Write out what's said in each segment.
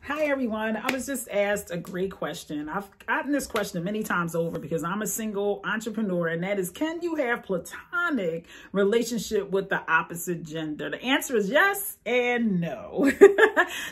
Hi, everyone. I was just asked a great question. I've gotten this question many times over because I'm a single entrepreneur, and that is, can you have platonic relationship with the opposite gender? The answer is yes and no.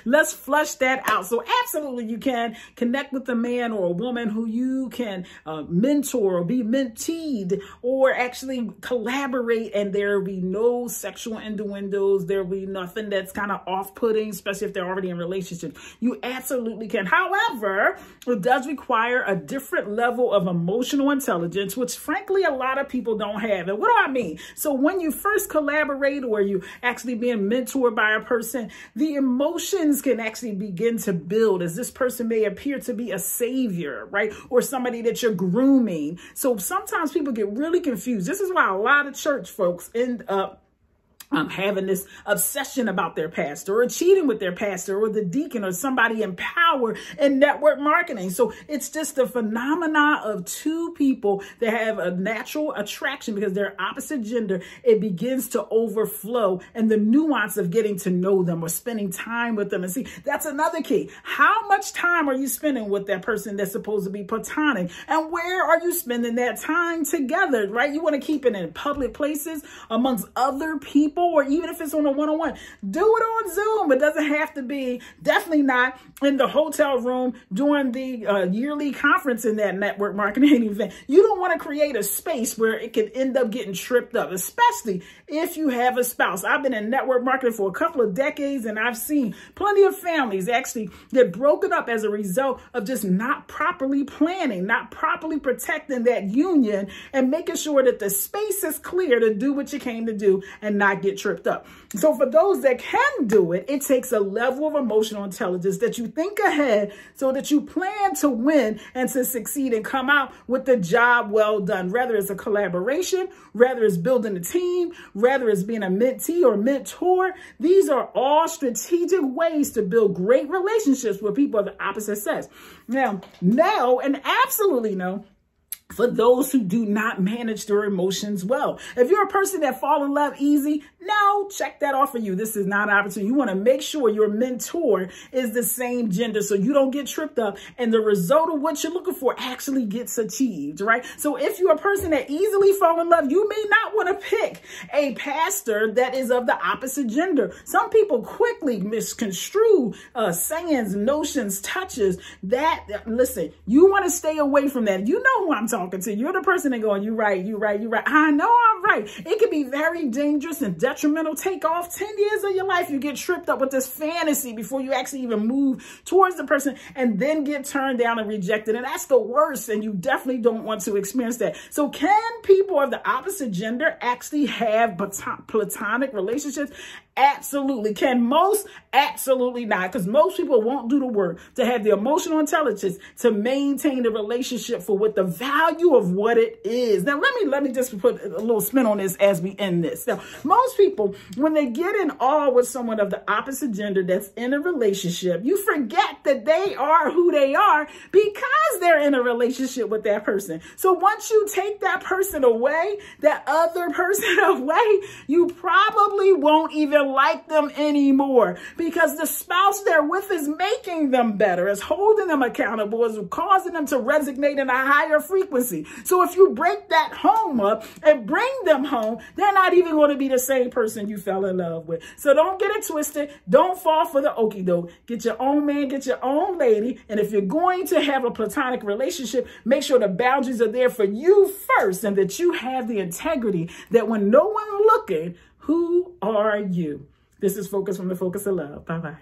Let's flush that out. So absolutely you can connect with a man or a woman who you can mentor or be menteed or actually collaborate, and there will be no sexual innuendos. There will be nothing that's kind of off-putting, especially if they're already in a relationship. You absolutely can. However, it does require a different level of emotional intelligence, which frankly, a lot of people don't have. And what do I mean? So when you first collaborate or you actually being mentored by a person, the emotions can actually begin to build, as this person may appear to be a savior, right? Or somebody that you're grooming. So sometimes people get really confused. This is why a lot of church folks end up having this obsession about their pastor or cheating with their pastor or the deacon or somebody in power in network marketing. So it's just the phenomena of two people that have a natural attraction because they're opposite gender. It begins to overflow, and the nuance of getting to know them or spending time with them. And see, that's another key. How much time are you spending with that person that's supposed to be platonic? And where are you spending that time together, right? You want to keep it in public places amongst other people, or even if it's on a one-on-one, do it on Zoom. It doesn't have to be, definitely not in the hotel room during the yearly conference in that network marketing event. You don't want to create a space where it can end up getting tripped up, especially if you have a spouse. I've been in network marketing for a couple of decades, and I've seen plenty of families actually get broken up as a result of just not properly planning, not properly protecting that union and making sure that the space is clear to do what you came to do and not get tripped up. So for those that can do it, it takes a level of emotional intelligence that you think ahead so that you plan to win and to succeed and come out with the job well done, whether it's a collaboration, whether it's building a team, whether it's being a mentee or mentor. These are all strategic ways to build great relationships with people of the opposite sex. Now, no, and absolutely no, for those who do not manage their emotions well. If you're a person that fall in love easy, no, check that off for you. This is not an opportunity. You want to make sure your mentor is the same gender so you don't get tripped up and the result of what you're looking for actually gets achieved, right? So if you're a person that easily fall in love, you may not want to pick a pastor that is of the opposite gender. Some people quickly misconstrue sayings, notions, touches. Listen, you want to stay away from that. You know who I'm talking to. You're the person that going, you right. I know I'm right. It can be very dangerous and detrimental. Take off 10 years of your life. You get tripped up with this fantasy before you actually even move towards the person and then get turned down and rejected. And that's the worst. And you definitely don't want to experience that. So can people of the opposite gender actually have platonic relationships? Absolutely. Can most? Absolutely not. Because most people won't do the work to have the emotional intelligence to maintain the relationship for what the value of what it is. Now, let me just put a little spin on this as we end this. Now, most people, when they get in awe with someone of the opposite gender that's in a relationship, you forget that they are who they are because they're in a relationship with that person. So once you take that person away, that other person away, you probably won't even like them anymore because the spouse they're with is making them better, is holding them accountable, is causing them to resonate in a higher frequency. So if you break that home up and bring them home, they're not even going to be the same person you fell in love with. So don't get it twisted. Don't fall for the okie doke. Get your own man, get your own lady. And if you're going to have a platonic relationship, make sure the boundaries are there for you first and that you have the integrity that when no one's looking, who are you? This is Focus from the Focus of Love. Bye-bye.